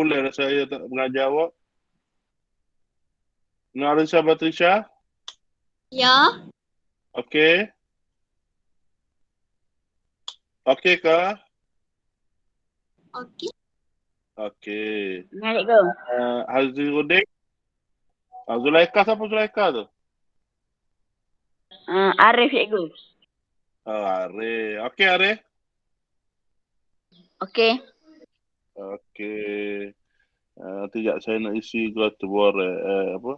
Boleh saya tak mengajar awak. Narisa Batrisha? Ya. Okey. Okey ke? Okey. Okey. Nah, cikgu. Haziruddin? Zulaika siapa Zulaika tu? Arif, cikgu. Arif. Okey Arif. Okey. Okey. Sekejap saya nak isi tu boleh. Apa?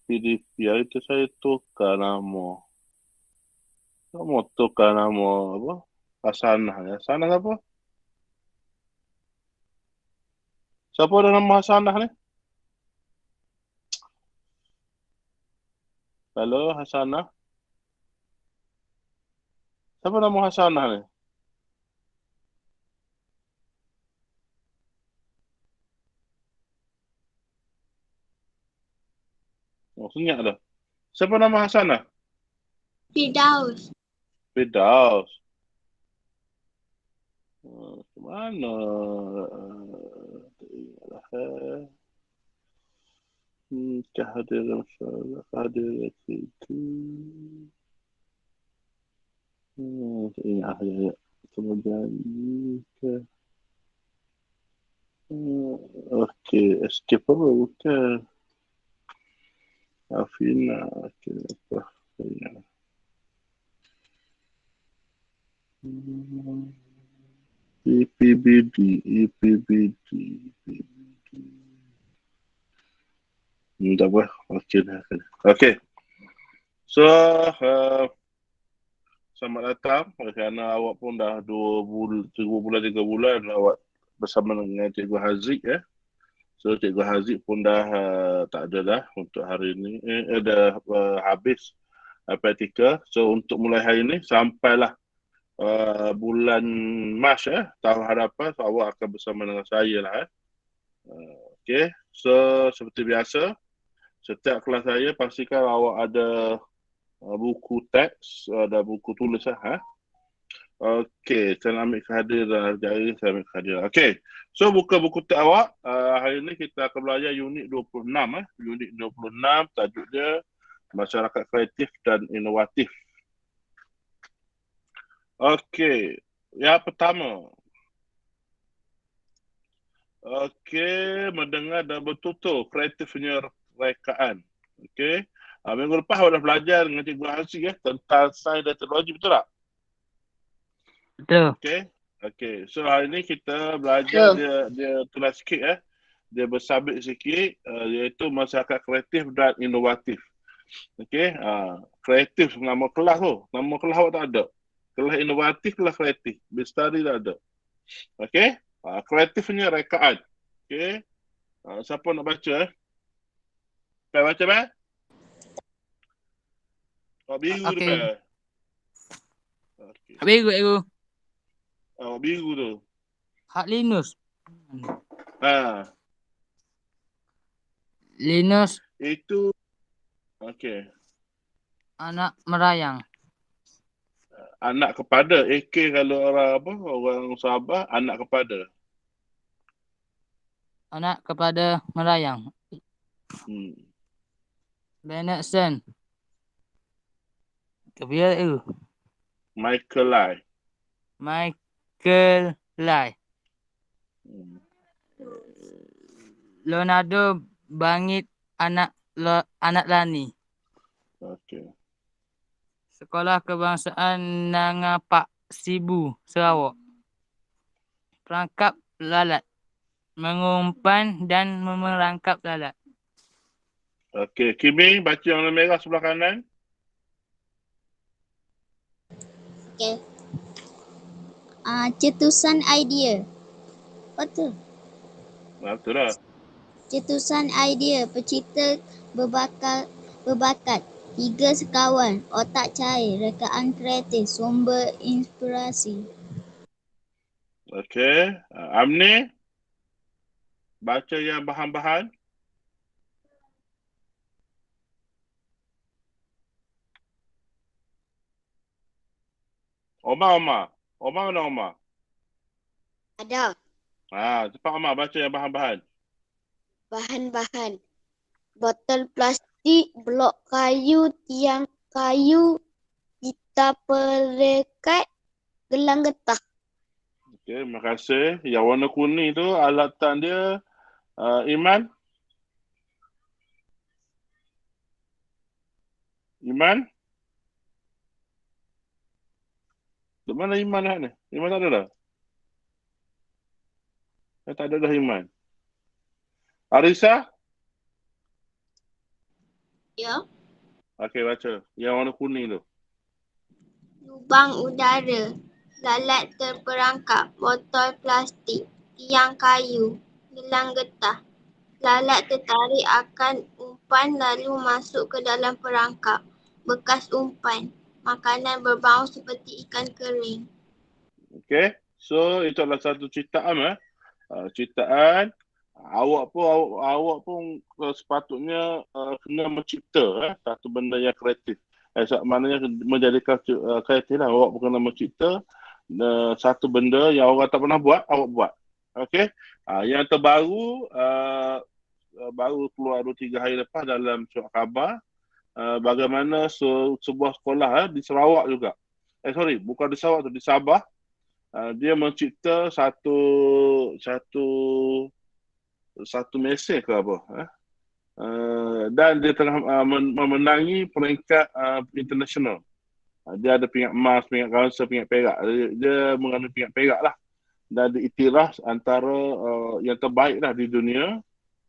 PDF itu saya tukar nama. Kamu tukar nama apa? Hasanah ya. Hasanah siapa? Siapa ada nama Hasanah ni? Halo Hasanah. Siapa nama Hasanah ni? Oh, senyap dah. Siapa nama Hasanah? Firdaus. Firdaus. Mana? Kehadiran saya, kehadiran itu. Ingat ya. Kemudian ke. Okey, escape apa bukan? Afina, okey apa? EPBD, EPBD. Tak apa, okey dah. Okey. So, selamat datang kerana awak pun dah 3 bulan awak bersama dengan Cikgu Haziq ya. So Cikgu Haziq pun dah tak ada dah untuk hari ini. Dah habis praktikal. So untuk mulai hari ini sampailah bulan Mac tahun hadapan, so awak akan bersama dengan saya lah. Okay, so seperti biasa setiap kelas saya pastikan awak ada buku teks, ada buku tulis lah. Okey, saya nak ambil kehadiran jari, saya ambil kehadiran. Okey, so buka buku teks awak. Hari ini kita akan belajar unit 26. Unit 26, tajuk dia Masyarakat Kreatif dan Inovatif. Okey, yang pertama. Okey, mendengar dan bertutur kreatifnya rekaan. Okey, minggu lepas awak dah belajar dengan Cikgu Haziq tentang sains dan teknologi, betul tak? Betul. Okey. So hari ni kita belajar dia tulis sikit Dia bersabit sikit iaitu masyarakat kreatif dan inovatif. Okey. Kreatif nama kelas tu. Nama kelas awak tak ada. Kelas inovatif, kelas kreatif. Bestari tak ada. Okey. Kreatifnya rekaan. Okey. Siapa nak baca Pai baca Pai? Biru tu Pai. Hak biru, cikgu. Biru tu. Hak Linus. Linus. Linus Itu. Okey. anak merayang. Anak kepada. AK kalau orang Sabah, anak kepada. Anak kepada merayang. Benson. Kebiar itu. Michael Lai. Michael Lai. Leonardo Bangit anak Lani. Okey. Sekolah Kebangsaan Nangapak Sibu, Sarawak. Perangkap lalat. Mengumpan dan merangkap lalat. Okey, Kimi baca yang merah sebelah kanan. Okey. Cetusan idea. Betul. Betul lah. Cetusan idea pencipta berbakat. 3 sekawan, otak cair, rekaan kreatif, sumber inspirasi. Okey. Amni, baca yang bahan-bahan. Omar. Omar mana Omar? Ada. Cepat Amal baca yang bahan-bahan. Bahan-bahan. Botol plastik, blok kayu, tiang kayu, pita perekat, gelang getah. Okey, terima kasih. Yang warna kuning tu alatan dia Iman. Iman? Di mana Iman ni? Iman tak ada dah? Tak ada dah Iman. Arisa? Ya. Okey, baca. Yang warna kuning tu. Lubang udara, lalat terperangkap, botol plastik, tiang kayu, gelang getah. Lalat tertarik akan umpan lalu masuk ke dalam perangkap. Bekas umpan, makanan berbau seperti ikan kering. Okey. So, itu adalah satu ciptaan. Ciptaan. Awak pun sepatutnya kena mencipta satu benda yang kreatif. Maknanya menjadikan kreatif lah. Awak pun kena mencipta satu benda yang orang tak pernah buat, awak buat. Okey. Yang terbaru baru keluar 2-3 hari lepas dalam surat khabar bagaimana sebuah sekolah di Sarawak juga. Bukan di Sarawak tu, di Sabah. Dia mencipta satu mesin ke apa. Dan dia tengah memenangi peringkat international. Dia ada pingat emas, pingat kaunser, pingat perak. Dia mengandung pingat perak lah. Dan diiktiraf antara yang terbaik lah di dunia.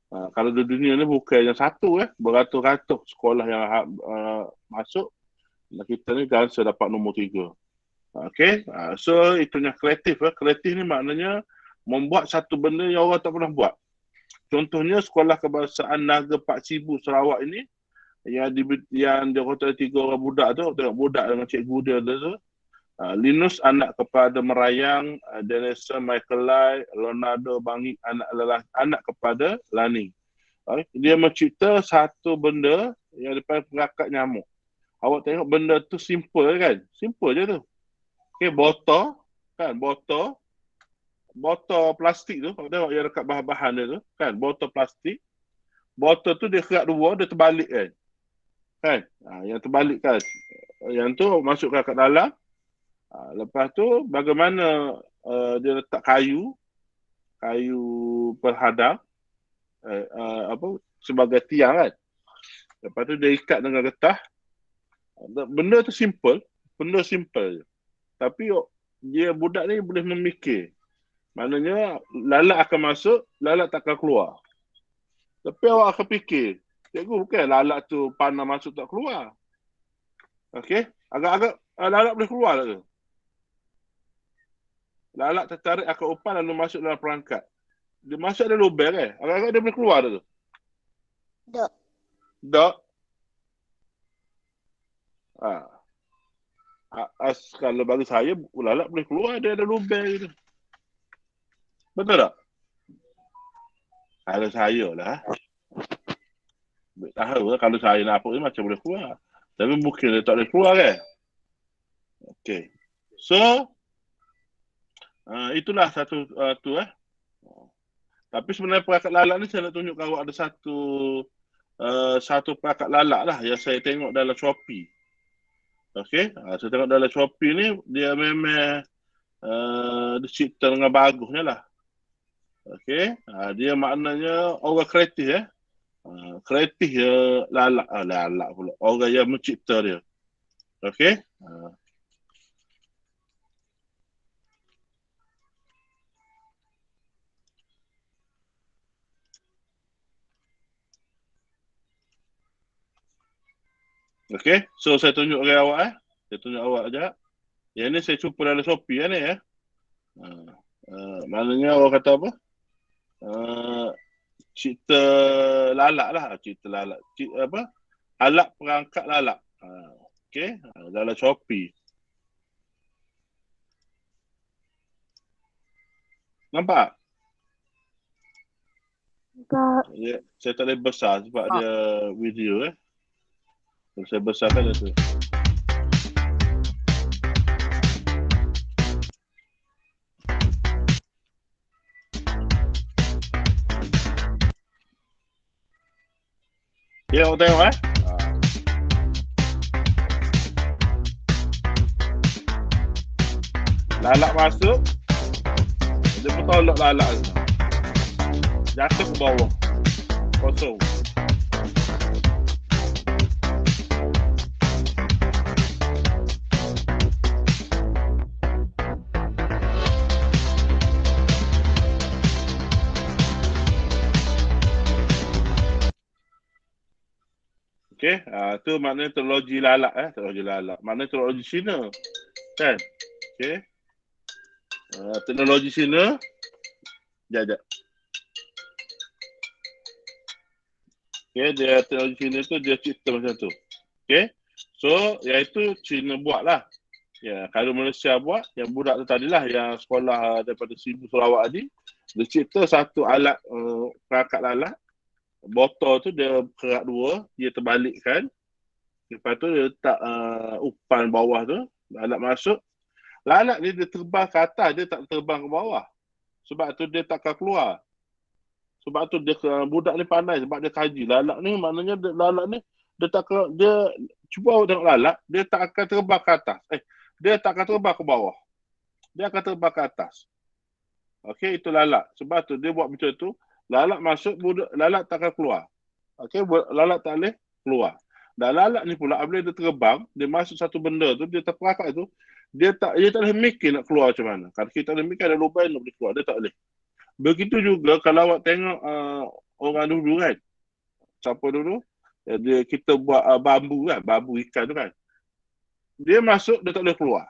Kalau di dunia ni bukan yang satu beratus-ratus sekolah yang masuk. Kita ni kaunser dapat nombor 3. Okay, so itunya kreatif. Kreatif ni maknanya membuat satu benda yang orang tak pernah buat. Contohnya sekolah kebangsaan Naga Pak Sibu Sarawak ini yang dia kata 3 orang budak tu, tengok budak dengan cikgu dia tu. Linus anak kepada Merayang, Denison Michael Lai, Leonardo Bangik anak kepada Lani. Dia mencipta satu benda yang daripada perangkat nyamuk. Awak tengok benda tu simple kan? Simple je tu. Okay, botol plastik tu, awak tengok yang dekat bahan-bahan dia tu, kan? Botol plastik. Botol tu dia kerat dua, dia terbalik kan? Yang terbalik kan. Yang tu masukkan kat dalam. Lepas tu bagaimana dia letak kayu perhadang sebagai tiang kan. Lepas tu dia ikat dengan getah. Benda tu simple je. Tapi dia budak ni boleh memikir. Maknanya lalat akan masuk, lalat takkan keluar. Tapi awak akan fikir, cikgu bukan lalat tu panah masuk tak keluar. Okey, agak-agak lalat boleh keluar tak tu? Lalat tertarik akan umpan lalu masuk dalam perangkat. Dia masuk dalam lubang agak-agak dia boleh keluar tak tu? Tak. Kalau bagi saya, lalat boleh keluar, dia ada lubang gitu. Betul tak? Kalau saya lah. Tahu lah, kalau saya nampak ni macam boleh keluar. Tapi mungkin dia tak boleh keluar kan? Okay. So, itulah satu tu Tapi sebenarnya perangkat lalat ni saya nak tunjukkan awak ada satu perangkat lalat lah yang saya tengok dalam Shopee. Okey, saya tengok dalam Shopee ni dia memang dicipta dengan bagusnya lah. Okey, dia maknanya orang kreatif kreatif lalat pula. Orang yang mencipta dia. Okey. Okey, so saya tunjuk ke awak Saya tunjuk awak sekejap. Yang ni saya jumpa dalam Shopee ni maknanya orang kata apa? Cipta lalat lah. Alat perangkat lalat. Okey, dalam Shopee. Nampak? Ya, saya tak boleh besar sebab dia video Kalau saya besarkan dia tu. Okay, awak tengok Lalat masuk, dia bertolak lalat tu. Jatuh ke bawah. Kosong. Okey, tu maknanya teknologi lalat teknologi lalat. Maknanya teknologi Cina. Kan? Okey. Teknologi Cina. Jap. Okey, dia teknologi Cina tu dia cipta macam tu. Okey. So, iaitu Cina buat lah. Ya, kalau Malaysia buat, yang budak tu tadilah yang sekolah daripada Sibu Sarawak tadi, dia cipta satu alat perangkat lalat. Botol tu dia kerak dua, dia terbalikkan. Lepas tu dia letak umpan bawah tu, lalat masuk. Lalat ni dia terbang ke atas, dia tak terbang ke bawah. Sebab tu dia takkan keluar. Sebab tu dia budak ni pandai sebab dia kaji. Lalat ni maknanya lalat ni dia cuba awak tengok lalat, dia tak akan terbang ke atas. Dia tak akan terbang ke bawah. Dia akan terbang ke atas. Okey, itu lalat. Sebab tu dia buat macam tu. Lalat masuk, lalat tak akan keluar. Okey, lalat tak boleh keluar. Dan lalat ni pula, apabila dia terbang, dia masuk satu benda tu, dia terperangkap tu, dia tak boleh mikir nak keluar macam mana. Kalau kita tak boleh mikir, ada lubang nak boleh keluar. Dia tak boleh. Begitu juga kalau awak tengok orang dulu kan. Siapa dulu? Kita buat bambu kan, bambu ikan tu kan. Dia masuk, dia tak boleh keluar.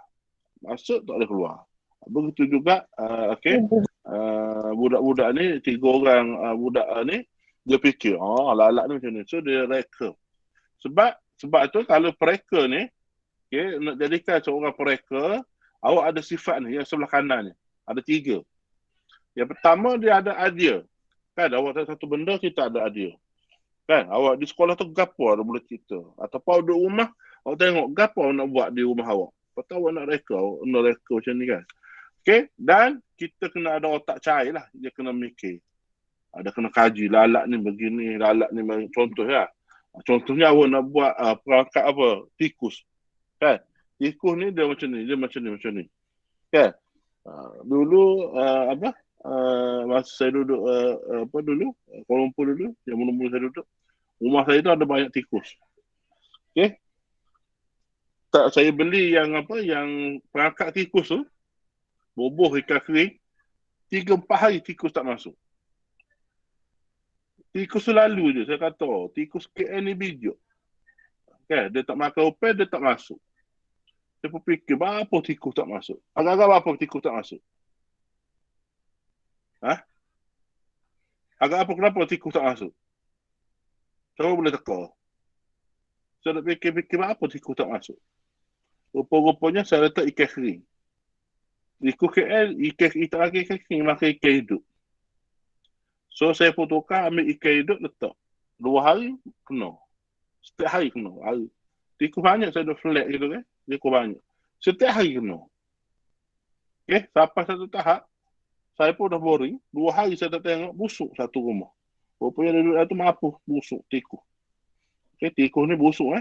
Masuk, tak boleh keluar. Begitu juga, okey. Budak-budak ni, 3 orang budak ni, dia fikir, lalat ni macam ni. So, dia reka. Sebab tu, kalau pereka ni, okay, nak jadikan seorang pereka, awak ada sifat ni, yang sebelah kanan ni. Ada 3. Yang pertama, dia ada idea. Kan, awak ada satu benda, kita ada idea. Kan, awak di sekolah tu, gapo ada boleh cerita. Ataupun awak duduk rumah, awak tengok, gapo awak nak buat di rumah awak. Lepas tu awak nak reka macam ni kan. Okay, dan kita kena ada otak cair lah. Dia kena mikir. Dia kena kaji. Lalat ni begini, lalat ni begini. Contoh ya. Contohnya awak nak buat perangkat apa? Tikus. Kan? Tikus ni dia macam ni. Dia macam ni. Kan? Dulu, masa saya duduk, dulu, Kuala Lumpur dulu, yang mula-mula saya duduk, rumah saya tu ada banyak tikus. Okay? Saya beli yang perangkat tikus tu, boboh ikan kering, 3-4 hari tikus tak masuk. Tikus tu lalu je, saya kata, tikus KL ni bijak. Kan? Dia tak makan upel, dia tak masuk. Saya pun fikir, apa tikus tak masuk? Agak-agak apa tikus tak masuk? Kenapa tikus tak masuk? Saya boleh teka. Saya nak fikir apa tikus tak masuk? Rupa-rupanya saya letak ikan kering. Tikus KL, ikan lagi ikan kering, makan ikan hidup. So, saya pun tukar ambil ikan hidup letak. 2 hari, kena. Setiap hari kena. Tikus banyak saya dah flat gitu kan. Tikus banyak. Setiap hari kena. Okay, sampai satu tahap, saya pun dah boring. 2 hari saya tak tengok, busuk satu rumah. Rupanya duduk tu mapuh, busuk tikus. Okay, tikus ni busuk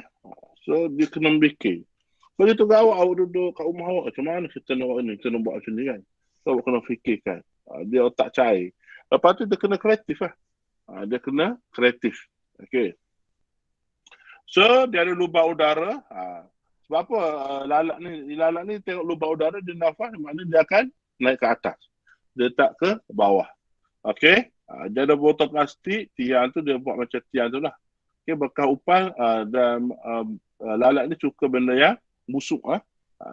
So, dia kena fikir. Begitu awak duduk kat rumah awak, macam mana kita nak buat ni? Kita nak buat macam ni kan? So, awak kena fikirkan. Dia otak cair. Lepas tu, dia kena kreatif lah. Dia kena kreatif. Okay. So, dia ada lubang udara. Sebab apa lalat ni tengok lubang udara, dia nafas, maknanya dia akan naik ke atas. Dia tak ke bawah. Okay. Dia ada botol plastik, tiang tu dia buat macam tiang tu lah. Okay, bekas upal dan lalat ni suka benda yang busuk.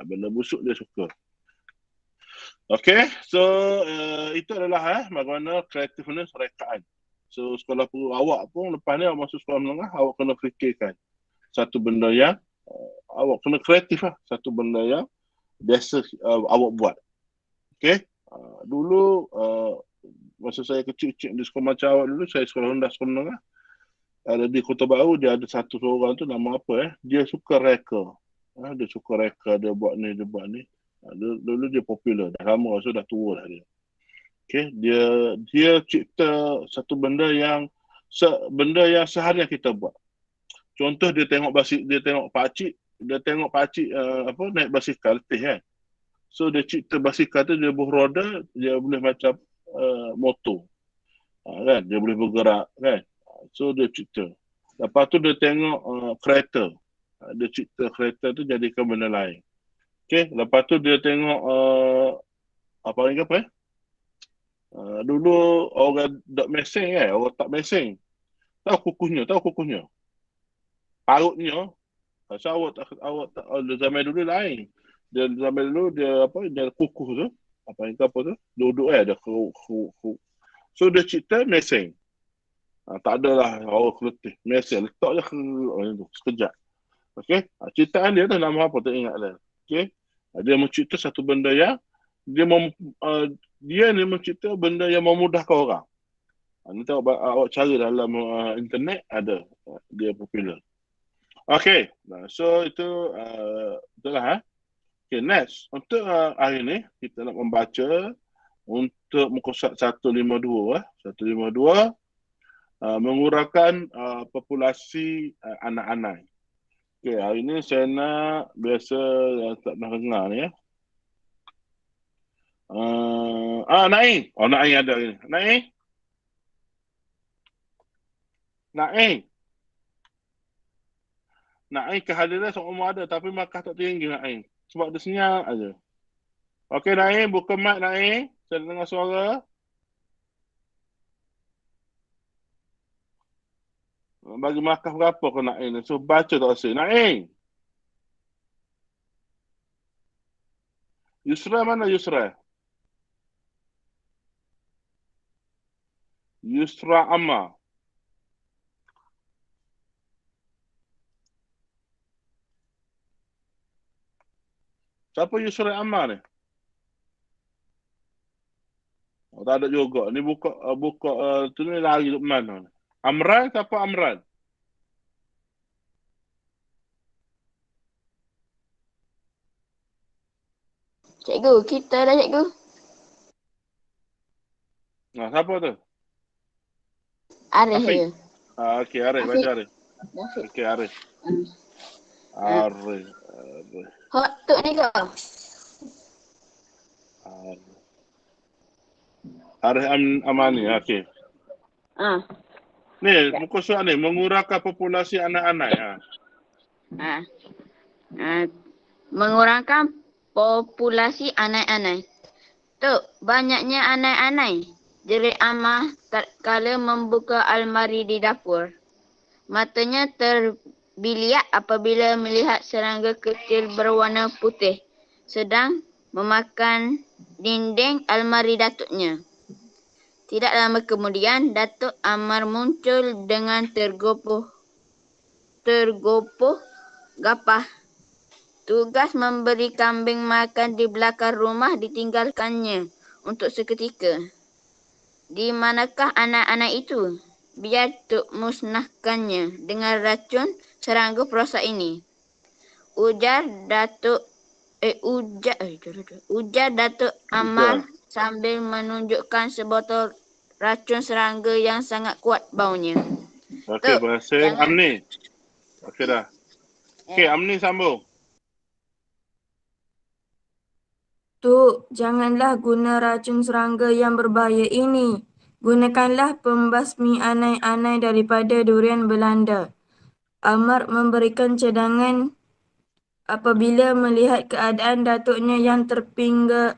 Benda busuk dia suka. Okay, so itu adalah bagaimana kreativitas rekaan. So sekolah awak pun lepas ni awak masuk sekolah menengah, awak kena fikirkan satu benda yang awak kena kreatif lah. Satu benda yang biasa awak buat. Okay, dulu masa saya kecil-kecil di sekolah macam awak dulu, saya sekolah rendah sekolah menengah. Ada di Kota Baru, dia ada satu orang tu nama apa dia suka reka. Dia suka reka, dia buat ni. Dulu dia popular, dah lama, so dah tua dah dia. Okay, dia cipta satu benda yang seharian kita buat. Contoh dia tengok pakcik naik basikal letih kan. So dia cipta basikal tu dia berroda, dia boleh macam motor. Kan? Dia boleh bergerak kan. So dia cipta. Lepas tu dia tengok kereta. Dia cipta kereta tu jadikan benda lain. Okay. Lepas tu dia tengok dulu orang tak meseng kan. Orang tak meseng. Tahu kukuhnya. Parutnya. Pasal awak tak zaman dulu lain. Dia zaman dulu dia kukuh tu. Duduk ada so dia cipta meseng. Tak adalah orang keletih. Meseng letak je sekejap. Okey. Ciptaan dia tu nama apa tak ingat dah. Okey. Dia mencipta satu benda yang dia ni mencipta benda yang memudahkan orang. Nanti awak cari dalam internet ada dia popular. Okay, so itu itulah. Okay, next. Untuk hari ni, kita nak membaca untuk muka surat 152. 152, mengurangkan populasi anak-anak. Okay, hari ni saya nak biasa yang tak pernah dengar ni ya. Naim. Naim ada hari ni. Naim. Naim kehadiran semua ada tapi markah tak tinggi Naim. Sebab dia senyap aja. Okey Naim, buka mic Naim. Saya dengar suara. Bagi markah berapa ke Naim? So baca tak rasa. Naim. Yusra mana Yusra? Yusra Amma. Siapa Yusra Amma ni? Tak ada juga. Ni buka tu ni lari ke mana? Amran, siapa Amran? Cikgu, kita dah cikgu. Siapa tu? Arif Afiq. je. Okey, Arif. Baca Arif. Okey, Arif. Arif. Hot tu ni kau. Arif Amani. Okey. Ni, muka surat ni. Mengurangkan populasi anak-anak. Mengurangkan populasi anak-anak. Tu, banyaknya anak-anak. Jerit Amah tatkala membuka almari di dapur. Matanya terbiliak apabila melihat serangga kecil berwarna putih sedang memakan dinding almari datuknya. Tidak lama kemudian, Datuk Amar muncul dengan tergopoh gapah. Tugas memberi kambing makan di belakang rumah ditinggalkannya untuk seketika. Di manakah anak-anak itu? Biar Tuk musnahkannya dengan racun serangga perosak ini. Ujar Datuk Amar sambil menunjukkan sebotol racun serangga yang sangat kuat baunya. Okey, bahasa Amni. Okey dah. Okey, Amni sambung. Tuk, janganlah guna racun serangga yang berbahaya ini. Gunakanlah pembasmi anai-anai daripada durian Belanda. Amar memberikan cadangan apabila melihat keadaan datuknya yang terpingga.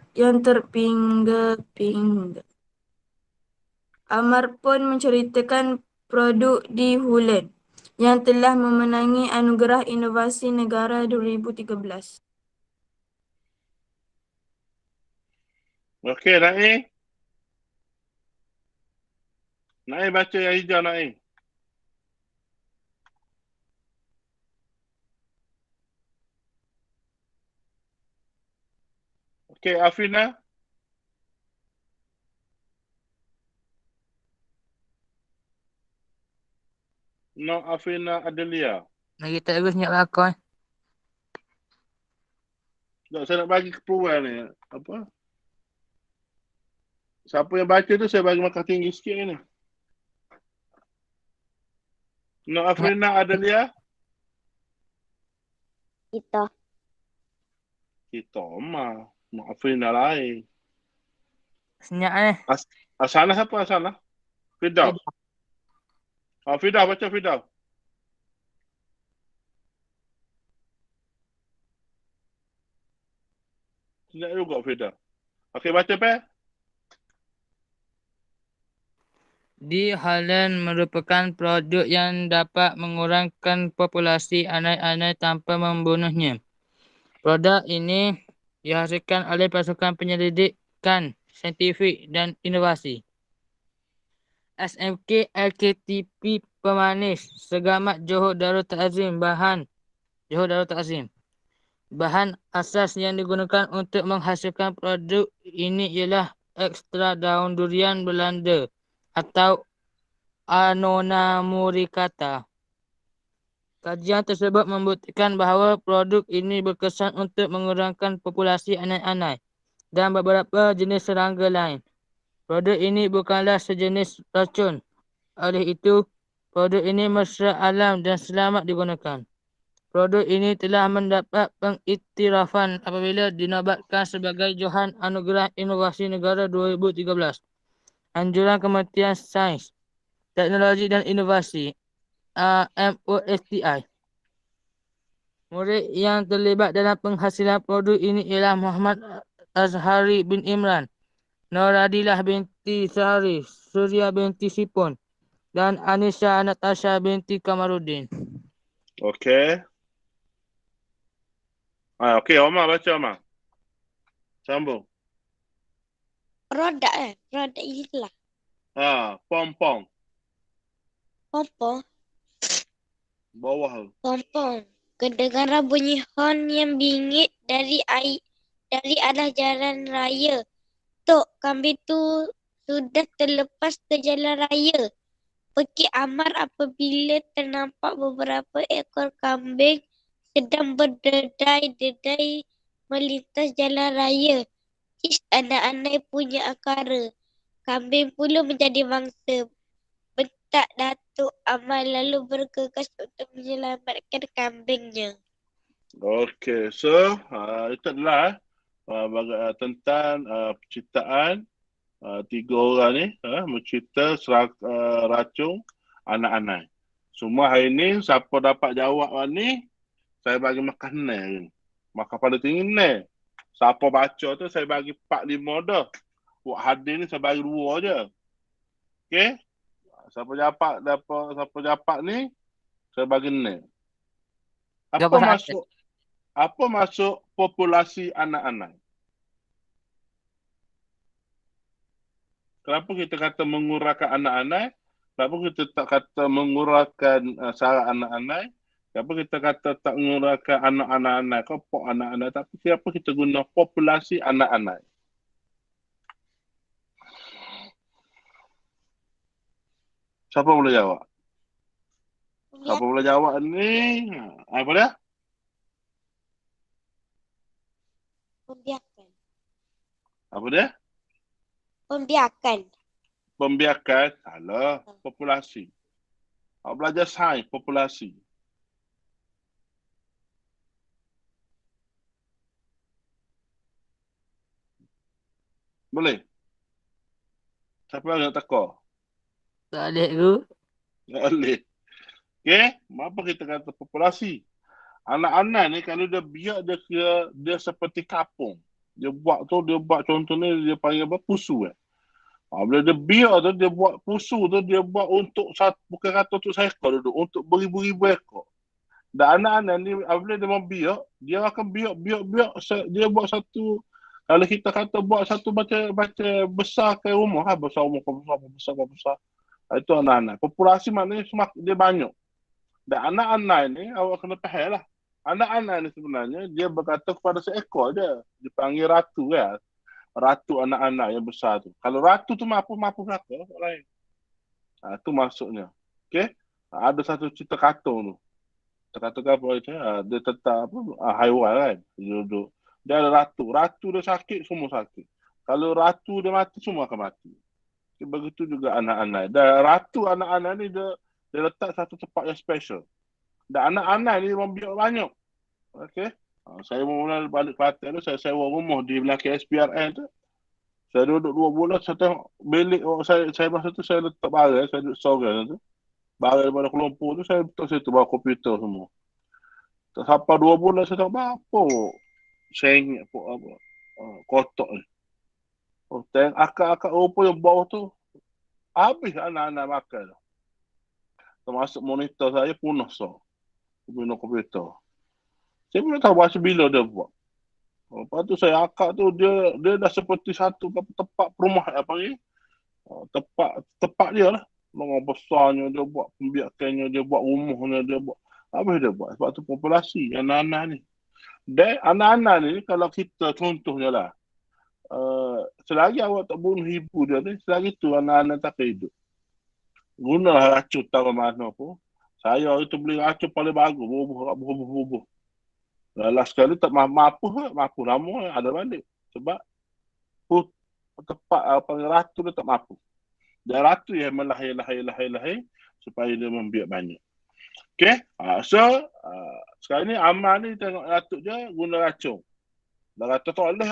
Amar pun menceritakan produk di Hulen yang telah memenangi Anugerah Inovasi Negara 2013. Okey, Naim. Naim baca yang hijau, Naim. Okey, Afina. No, Afina Adelia. Lagi tak terus senyap lakon. Tak, saya nak bagi keperluan ni. Apa? Siapa yang baca tu saya bagi markah tinggi sikit ni. No, Afina Adelia. Kita. Kita mah. Maafin dah lain. Senyap ni. Asana siapa Asana? Firdaus. Firdaus, baca Firdaus. Tidak juga Firdaus. Okey, baca Pe. Di Holland merupakan produk yang dapat mengurangkan populasi anai-anai tanpa membunuhnya. Produk ini dihasilkan oleh pasukan penyelidikan saintifik dan inovasi. SMK LKTP pemanis segamat Johor Darul Ta'zim Johor Darul Ta'zim. Bahan asas yang digunakan untuk menghasilkan produk ini ialah ekstra daun durian Belanda atau Annona muricata. Kajian tersebut membuktikan bahawa produk ini berkesan untuk mengurangkan populasi anai-anai dan beberapa jenis serangga lain. Produk ini bukanlah sejenis racun. Oleh itu, produk ini mesra alam dan selamat digunakan. Produk ini telah mendapat pengiktirafan apabila dinobatkan sebagai Johan Anugerah Inovasi Negara 2013. Anjuran Kementerian Sains, Teknologi dan Inovasi MOSTI. Murid yang terlibat dalam penghasilan produk ini ialah Muhammad Azhari bin Imran, Noradilah binti Sari, Surya binti Sipon dan Anisha Natasha binti Kamaruddin. Okey. Okey, Omar baca Omar. Sambung. Produk Produk inilah. Pompong. Pompong. Bawah. Pompong. Kedengaran bunyi horn yang bingit dari arah jalan raya. Tok, kambing tu sudah terlepas ke jalan raya. Pekik Amar apabila ternampak beberapa ekor kambing sedang berdedai-dedai melintas jalan raya. Ish, anak-anak punya akara. Kambing pula menjadi mangsa. Bentak Datuk Amar lalu bergegas untuk menyelamatkan kambingnya. Okey, so itu adalah tentang penciptaan tiga orang ni mencipta racun anak-anak. Semua hari ni siapa dapat jawab ni, saya bagi makan ni. Makan pada tinggi ni. Siapa baca tu saya bagi 4-5 dah. Buat hadir ni saya bagi 2 je. Okey? Siapa dapat ni, saya bagi ni. Apa masuk populasi anak-anak? Kenapa kita kata mengurangkan anak-anak? Kenapa kita tak kata mengurangkan syarat anak-anak? Kenapa kita kata tak mengurangkan anak-anak? Kelompok anak-anak. Tapi kenapa kita guna populasi anak-anak? Siapa boleh jawab? Siapa boleh jawab ni? Apa dia? Pembiakan. Apa dia? Pembiakan. Pembiakan. Salah. Populasi. Awak belajar sains populasi. Boleh? Siapa yang nak teka? Tak boleh tu. Tak boleh. Okey? Apa kita kata populasi? Anak-anak ni kalau dia biak dia seperti kapung. Dia buat contohnya dia panggil apa? Pusu . Bila dia biak tu, dia buat pusu tu, dia buat untuk bukan kata untuk seekor duduk, untuk beribu-ribu ekor. Dan anak-anak ni bila dia mau biak, dia akan biak, dia buat satu, kalau kita kata buat satu baca besar ke rumah, besar. Itu anak-anak. Populasi maknanya dia banyak. Dan anak-anak ni awak kena faham lah. Anak-anak ni sebenarnya dia berkata kepada seekor je. Dipanggil ratu kan. Ratu anak-anak yang besar tu. Kalau ratu tu mampu belaka orang lain. Itu maksudnya. Okey? Ada satu cerita kartun tu. Katakan apa dia tentang haiwan kan. Dia duduk. Dia ada ratu. Ratu dia sakit, semua sakit. Kalau ratu dia mati, semua akan mati. Begitu juga anak-anak. Dan ratu anak-anak ni dia letak satu tempat yang special. Dan anak-anak ni membiak banyak. Okey. Saya mula balik Kelantan tu, saya sewa rumah di belakang SPRN tu. Saya duduk 2 bulan, saya tengok bilik saya masa tu saya letak barang, saya duduk sorang tu. Barang daripada Kuala Lumpur tu, saya letak situ bawa komputer semua. Tak sampai 2 bulan, saya tengok apa sengit apa kotak ni. Tengok akak-akak rupa yang bawah tu, habis anak-anak makan tu. Termasuk monitor saya punah so. Guna komputer. Saya pun tak tahu masa bila dia buat. Lepas tu saya akak tu dia dah seperti satu tempat perumahan apa ni? Tempat dia lah. Dengan besarnya dia buat, pembiakannya dia buat, rumahnya dia buat. Apa dia buat? Sebab tu populasi anak-anak ni. Dan anak-anak ni kalau kita contohnya lah. Selagi awak tak bunuh ibu dia ni, selagi tu anak-anak tak hidup. Gunalah racun taruh mana pun. Saya itu beli racun paling bagus, bubuh. Last sekali tak mampu lama ada balik. Sebab tempat ratu dia tak mampu. Dan ratu yang melahir supaya dia membiak banyak. Okay, so sekarang ni amal ni tengok ratu dia guna racun. Dan ratu tak boleh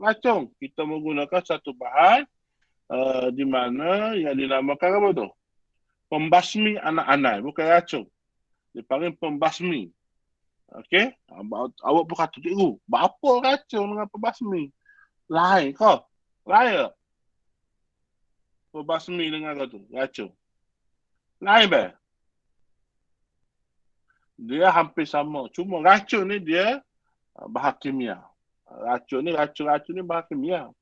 racun. Kita menggunakan satu bahan di mana yang dinamakan apa tu? Pembasmi anak-anak, bukan racun. Dipanggil pembasmi. Okey, awak pun kata, cikgu, apa racun dengan pembasmi? Lain kau? Lain tak? Pembasmi dengan kata racun. Lain bah? Dia hampir sama. Cuma racun ni dia bahan kimia. Racun ni bahan kimia.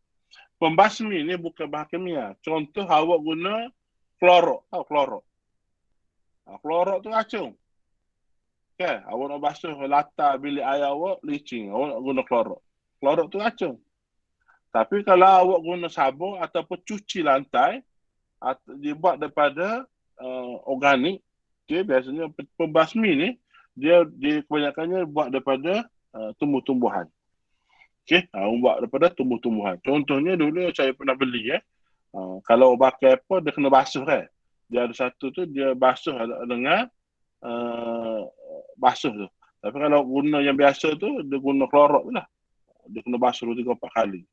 Pembasmi ni bukan bahan kimia. Contoh awak guna klorok. Tahu klorok? Klorok tu racun. Okay, awak nak basuh latar bilik air awak, licin. Awak nak guna klorok. Klorok tu racun. Tapi kalau awak guna sabun ataupun cuci lantai, dibuat daripada organik, okay, biasanya pembasmi ni, dia kebanyakannya buat daripada tumbuh-tumbuhan. Okay, buat daripada tumbuh-tumbuhan. Contohnya dulu saya pernah beli, kalau pakai apa, dia kena basuh kan. Dia ada satu tu, dia basuh dengan basuh tu. Tapi kalau guna yang biasa tu, dia guna klorok tu lah. Dia kena basuh 3-4 kali.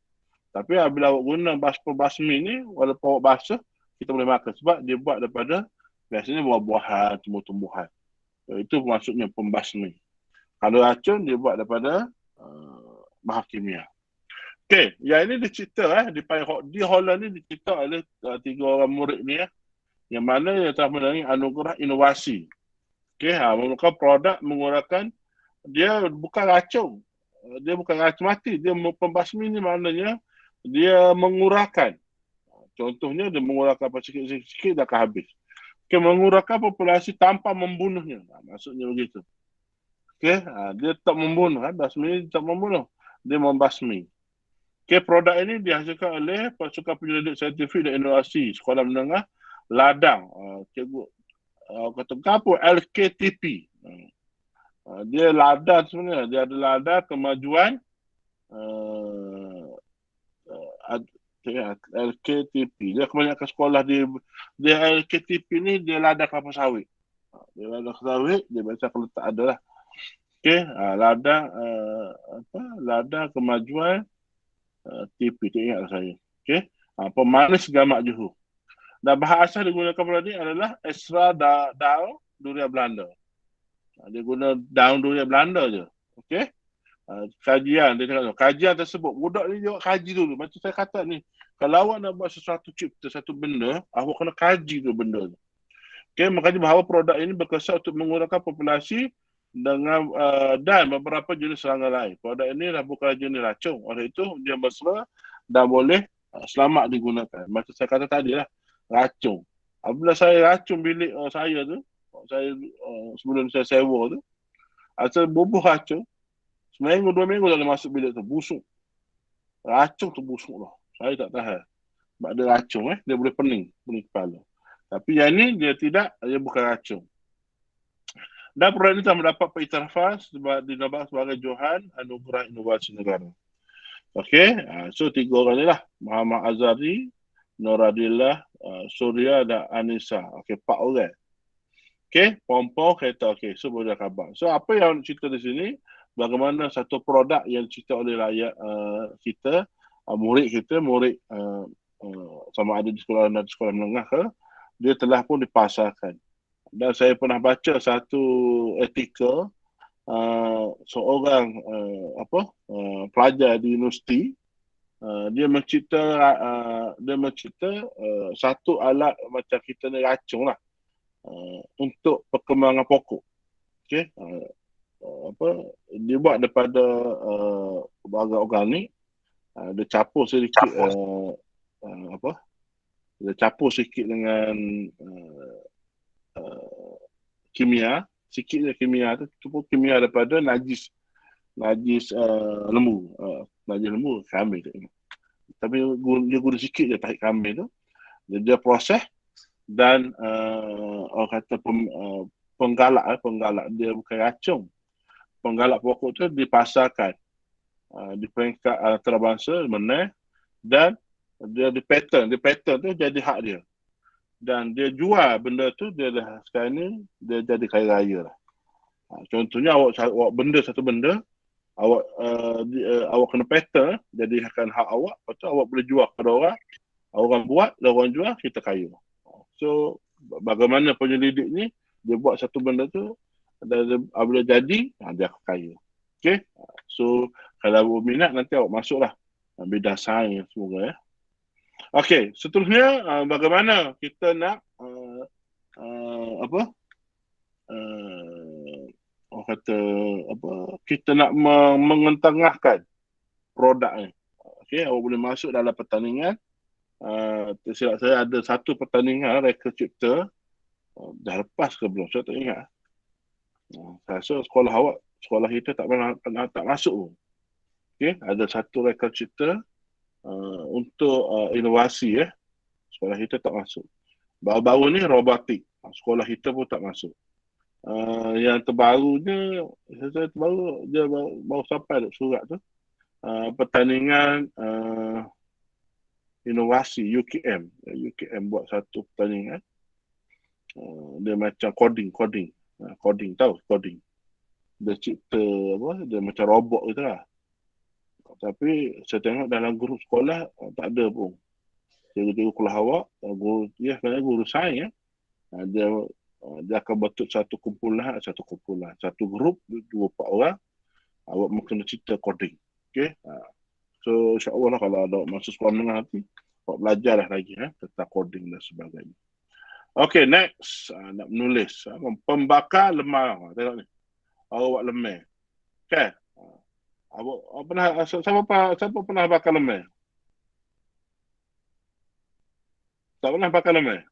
Tapi bila awak guna pembasmi ni, walaupun awak basuh, kita boleh makan. Sebab dia buat daripada, biasanya buah-buahan, tumbuh-tumbuhan. Itu maksudnya pembasmi. Kalau racun, dia buat daripada bahan kimia. Okey, yang ini dicerita di Holland ni dicerita oleh 3 orang murid ni yang mana yang telah menangi anugerah inovasi. Okey, menggunakan produk menggunakan dia bukan racun. Dia bukan racun mati, dia pembasmi ni maknanya dia mengurangkan. Contohnya dia mengurangkan apa sikit dah akan habis. Okey, mengurangkan populasi tanpa membunuhnya. Maksudnya begitu. Okey, dia tak membunuh basmi tak membunuh. Dia membasmi. Okey, produk ini dihasilkan oleh Pasukan Penyelidik Saintifik dan Inovasi Sekolah Menengah Ladang. Cikgu kata apa? LKTP. Dia ladang sebenarnya. Dia ada ladang kemajuan LKTP. Dia kebanyakan sekolah dia LKTP ni dia ladang kelapa sawit. Dia ladang sawit, dia biasa kalau tak ada lah. Okey, ladang kemajuan TP, tak ingat saya. Okey, pemanis gamak Johor. Dan bahan asal digunakan pada ni adalah extra daun durian Belanda. Dia guna daun durian Belanda je. Okey. Kajian tersebut. Budak ni dia kaji dulu. Macam saya kata ni, kalau awak nak buat sesuatu cipta, satu benda, awak kena kaji tu benda tu. Okey, makanya bahawa produk ini berkesan untuk mengurangkan populasi dengan dan beberapa jenis serangga lain. Produk ini dah bukan jenis racun. Oleh itu, dia mesra dan boleh selamat digunakan. Macam saya kata tadi lah. Racun. Apabila saya racun bilik saya tu, saya sebelum saya sewa tu, asal bubuh racun, seminggu 2 minggu tak boleh masuk bilik tu, busuk. Racun tu busuk lah. Saya tak tahan. Sebab dia racun dia boleh pening kepala. Tapi yang ni dia tidak, dia bukan racun. Dan produk ini telah mendapat pengiktirafan sebab dinamakan sebagai Johan Anugerah Inovasi Negara. Okey, so 3 orang ni lah, Muhammad Azhari, Noradillah, Surya dan Anissa. Okey, 4 orang. Okey, pompong kereta. Okey, so boleh khabar. So apa yang cerita di sini, bagaimana satu produk yang dicerita oleh rakyat kita, murid kita, sama ada di sekolah rendah, di sekolah menengah ke, dia telah pun dipasarkan. Dan saya pernah baca satu artikel seorang pelajar di universiti, dia mencipta satu alat macam kita ni racun lah, untuk perkembangan pokok. Okey, dia buat daripada bahan organik, dia campur sedikit dia campur sikit dengan kimia, sikit je kimia tu pun kimia daripada najis lembu, najis lembu kambing tu. Tapi dia guna sikit je tahi kambing tu, dia proses dan orang kata penggalak dia bukan racun. Penggalak pokok tu dipasarkan di peringkat antarabangsa menang, dan dia di patent tu jadi hak dia. Dan dia jual benda tu, dia dah sekarang ni dia jadi kaya raya lah. Contohnya awak benda, satu benda awak kena patent, jadi akan hak awak, lepas tu awak boleh jual kepada orang buat, orang jual, kita kaya. So bagaimana penyelidik ni, dia buat satu benda tu, dan bila jadi dia akan kaya. Okay, so kalau awak minat nanti awak masuklah bidang sains semoga ya. Okey, seterusnya bagaimana kita nak kita nak mengentengahkan produk ni. Okey, awak boleh masuk dalam pertandingan. Tersilap saya ada satu pertandingan reka cipta, dah lepas ke belum saya tak ingat. Saya rasa sekolah kita tak masuk. Okey, ada satu reka cipta untuk inovasi sekolah kita tak masuk. Baru-baru ni robotik, sekolah kita pun tak masuk. Yang terbarunya, baru sampai surat tu, pertandingan inovasi UKM buat satu pertandingan. Dia macam coding, tahu coding. Dia cipta dia macam robot gitu lah. Tapi saya tengok dalam grup sekolah tak ada pun. Cikgu kelas awak, sebenarnya guru sains dia akan bentuk satu kumpulan, satu grup 2-4 orang, awak mungkin cerita coding. Okay? So insya-Allah lah, kalau ada masuk sekolah menengah nanti, awak belajarlah lagi tentang coding dan sebagainya. Okay, next, nak menulis. Pembakar lemah. Tengok ni. Awak lemah. Okay. Siapa pernah bakar lemah? Tak pernah bakar lemah?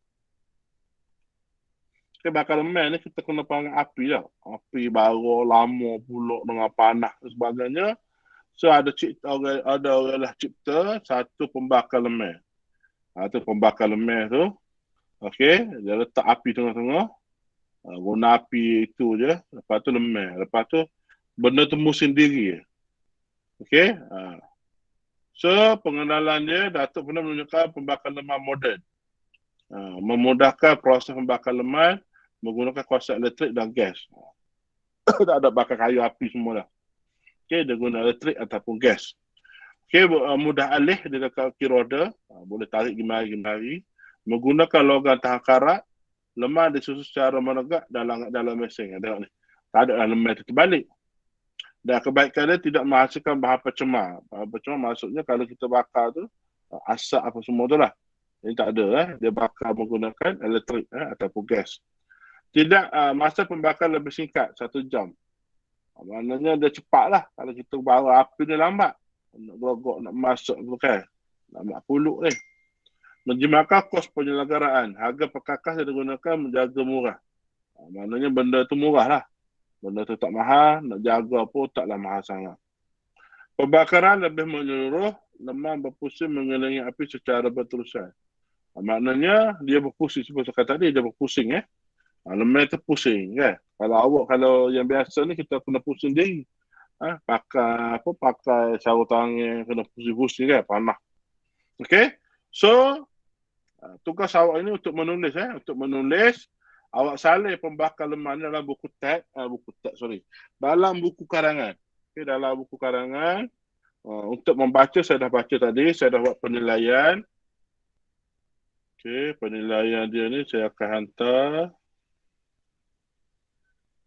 Okay, bakar lemah ni kita kena panggil api tau. Api baru, lama pula dengan panas dan sebagainya. So ada orang lah cipta satu pembakar lemah. Tu pembakar lemah tu. Okay, dia letak api tengah-tengah. Guna api itu je. Lepas tu lemah. Lepas tu benda tu musim diri. Okay. So pengenalan dia, Datuk pernah menunjukkan pembakar lemah moden. Memudahkan proses pembakar lemah menggunakan kuasa elektrik dan gas. Tak ada bakar kayu api semua dah. Okay, dia guna elektrik ataupun gas. Okay, mudah alih dia dekat kaki roda, boleh tarik gimari. Menggunakan logam tahan karat, lemah disusun secara menegak dalam mesin. Tengok ni. Tak ada lemah itu terbalik. Dan kebaikan dia tidak menghasilkan bahan pencemar. Bahan pencemar maksudnya kalau kita bakar tu, asap apa semua tu lah. Ini tak ada. Dia bakar menggunakan elektrik ataupun gas. Tidak, masa pembakar lebih singkat, 1 jam. Maknanya dia cepat lah. Kalau kita bawa api dia lambat. Nak gerogok, nak masuk bukan. Nak puluk ni. Menjimatkan kos penyelenggaraan. Harga perkakas yang digunakan menjaga murah. Maknanya benda tu murah lah. Benda tu tak mahal, nak jaga pun taklah mahal sangat. Pembakaran lebih menyeluruh, lemah berpusing mengelilingi api secara berterusan. Maknanya dia berpusing, seperti saya kata tadi, dia berpusing lemah tu pusing kan. Kalau yang biasa ni kita kena pusing diri. Pakai sarung tangan kena pusing-pusing kan, panah. Okey. So tugas awak ini untuk menulis awak salin pembakar lemah ni dalam dalam buku karangan. Okay, dalam buku karangan. Untuk membaca, saya dah baca tadi. Saya dah buat penilaian. Okay, penilaian dia ni saya akan hantar.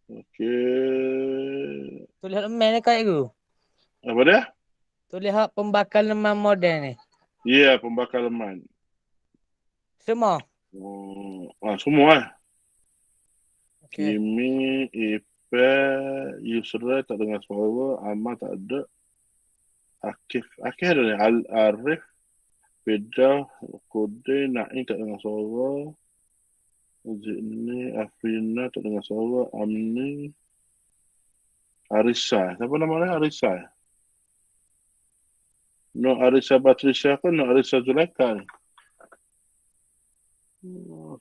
Okay. Tulis lemen ni kat aku. Apa dia? Tulis hak pembakar leman moden ni. Ya, yeah, pembakar leman. Semua. Semua. Okay. Kimi, Ipeh, Yusra tak dengar suara. Amal tak ada. Akif ada ni. Arif, Pedah, Kode, Naim tak dengar suara. Zidni, Afrina tak dengar suara. Amni, Arisa. Siapa nama dia? Arisa. No Arisa Batrisya ke no Arisa Zulaika ni?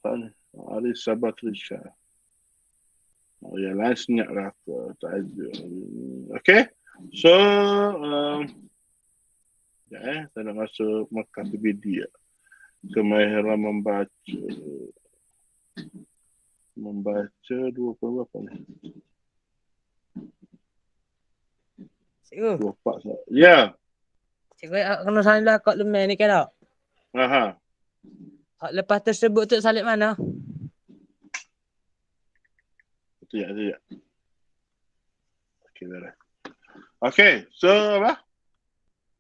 Tak ni. Arisa Batrisya. Yang lain senyap lah aku. Tak ada. Okay. So, saya nak masuk Makkah PBD. Kemahiran membaca 2 berapa ni? Cikgu. 24. Ya. Cikgu kena salah kat lemen ni kan tak? Aha. Hak lepas tersebut tu salib mana? Sekejap. Okay, dah. Okay, so apa?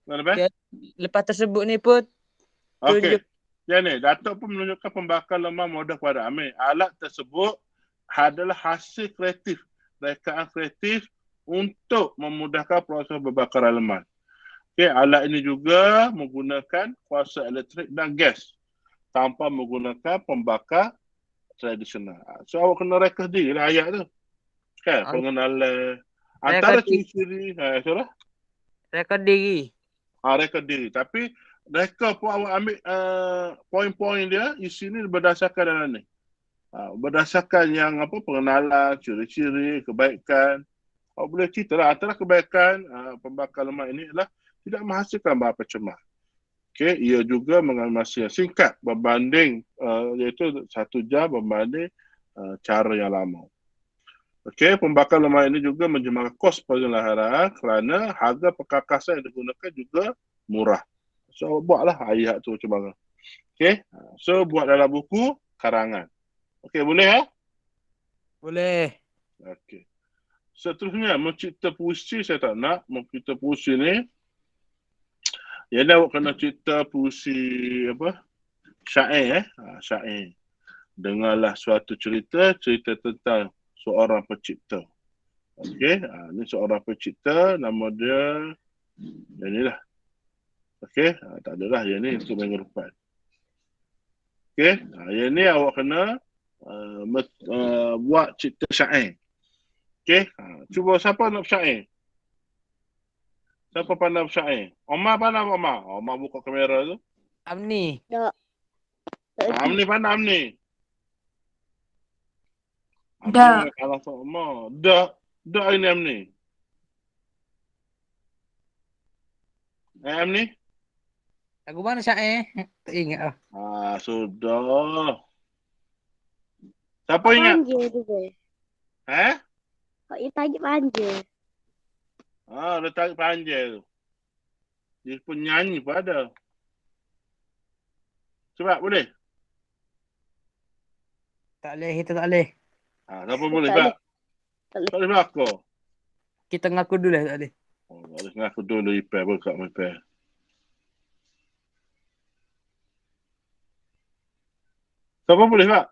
Okay. Lepas tersebut ni pun Okey. Yang ni, Datuk pun menunjukkan pembakar lemah mudah kepada Amir. Alat tersebut adalah hasil kreatif, rekaan kreatif untuk memudahkan proses pembakaran lemah. Okey, alat ini juga menggunakan kuasa elektrik dan gas tanpa menggunakan pembakar tradisional. So awak kena reka diri lah ayat tu. Kan, pengenalan antara ciri-ciri, itulah. Reka diri. Reka diri. Tapi reka pun awak ambil poin-poin dia, isi ni berdasarkan dalam ni. Berdasarkan yang apa, pengenalan, ciri-ciri, kebaikan. Awak boleh cerita lah, antara kebaikan pembakar lemak ini adalah tidak menghasilkan bahan pencemar. Okay, ia juga mengambil masa yang singkat berbanding, iaitu 1 jam berbanding cara yang lama. Okey, pembakar lemak ini juga menjemahkan kos pengelahatan kerana harga perkakasan yang digunakan juga murah. So, buatlah ayat tu macam mana. Okey, so buat dalam buku karangan. Okey, boleh Boleh. Okey. Seterusnya, mencipta puisi saya tak nak. Mencipta puisi ni, yang awak kena cipta puisi apa? Syair syair. Dengarlah suatu cerita tentang seorang pencipta. Okey, ni seorang pencipta, nama dia yang ni lah. Okey, tak adalah yang ni untuk minggu depan. Okey, yang ni awak kena buat cipta syair. Okey, cuba siapa nak syair? Siapa pandai bersyair? Omar pandai apa Omar? Omar buka kamera tu. Amni. Tak. Amni pandai Amni. Dah. Kalau Omar. Dah ini Amni. Amni? Lagu mana syair? Tak ingat lah. Sudah. Siapa ingat? Panjang tu boleh. Kau yang tarik panjang. Dia tarik panjang tu. Dia pun nyanyi pun ada. Sebab boleh? Tak boleh, kita tak boleh. Siapa boleh tak? Tak boleh berlaku. Kita ngaku dulu tak boleh. Tak boleh ngaku dulu Ipeh. Berkat Ipeh. Siapa boleh tak?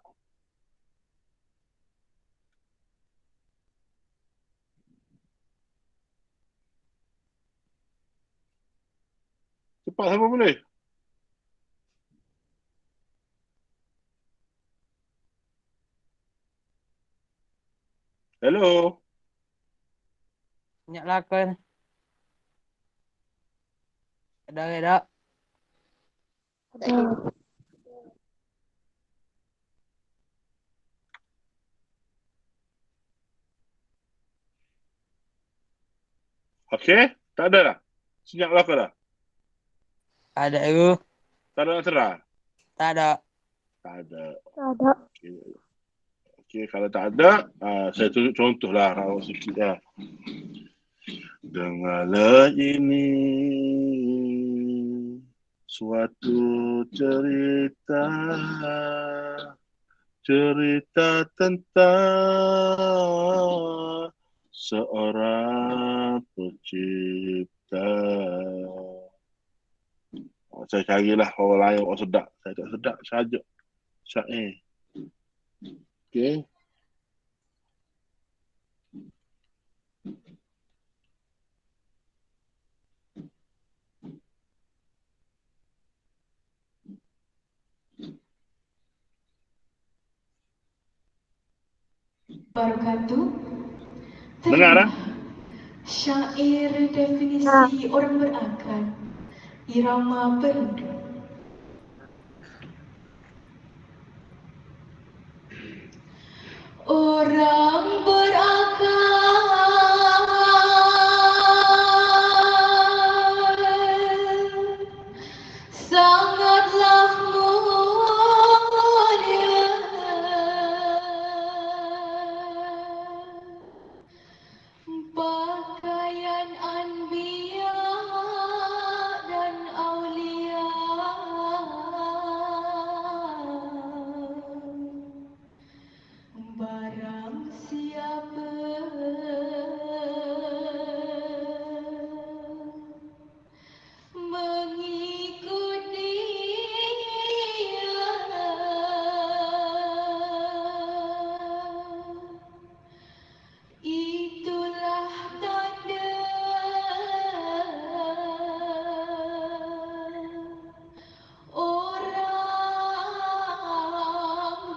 Cepat siapa boleh? Hello? Banyak lakon. Ada tak? Okey? Tak ada dah? Senyap lakon dah? Ada aku. Tak ada nak terang? Tak ada. Tak ada. Tak ada. Okey, kalau tak ada, saya tunjuk contoh lah awak sikit lah. Dengarlah ini suatu cerita tentang seorang pencipta. Saya carilah orang lain orang sedap. Saya tak sedap saja. Syair. Okey. Barakatuh. Dengar dah? Syair definisi orang berakal. Irama perdu. Orang berakal sangatlah mulia. Pakaian anbiya dan aulia. Barang siapa mengikut dia, itulah tanda orang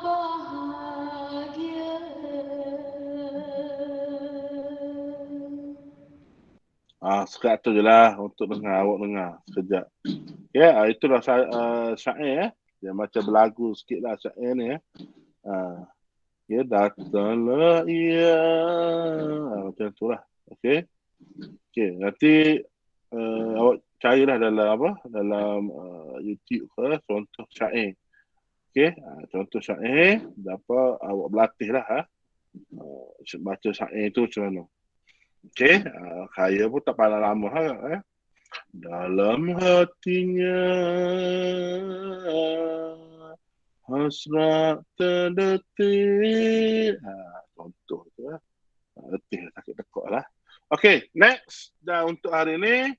bahagia. Sekat tu je lah untuk dengar, awak dengar sekejap. Ya, itulah syair Dia macam berlagu sikit lah syair ni Ya, datanglah ia. Macam tu lah. Okey. Nanti awak carilah dalam YouTube ke contoh syair. Okey, contoh syair, dapat awak berlatih lah baca syair tu macam mana. Okey, saya pun tak pandai lama Dalam hatinya hasrat terdetik. Contoh tu lah. Letih sakit tekuk lah. Okey, next. Dan untuk hari ni,